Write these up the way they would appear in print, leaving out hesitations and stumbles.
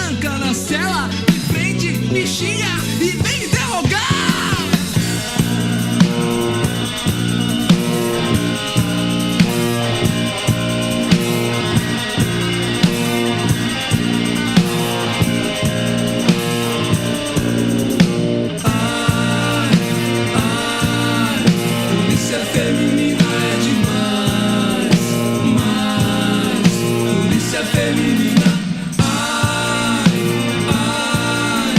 tranca na cela, me prende, me xinga e vem me interrogar. Polícia feminina é demais, mas polícia feminina. Ai, ai,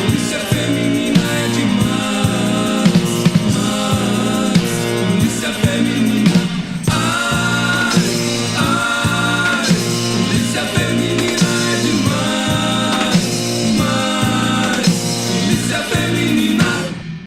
polícia feminina é demais, mas polícia feminina. Ai, ai, polícia feminina é demais, mas polícia feminina.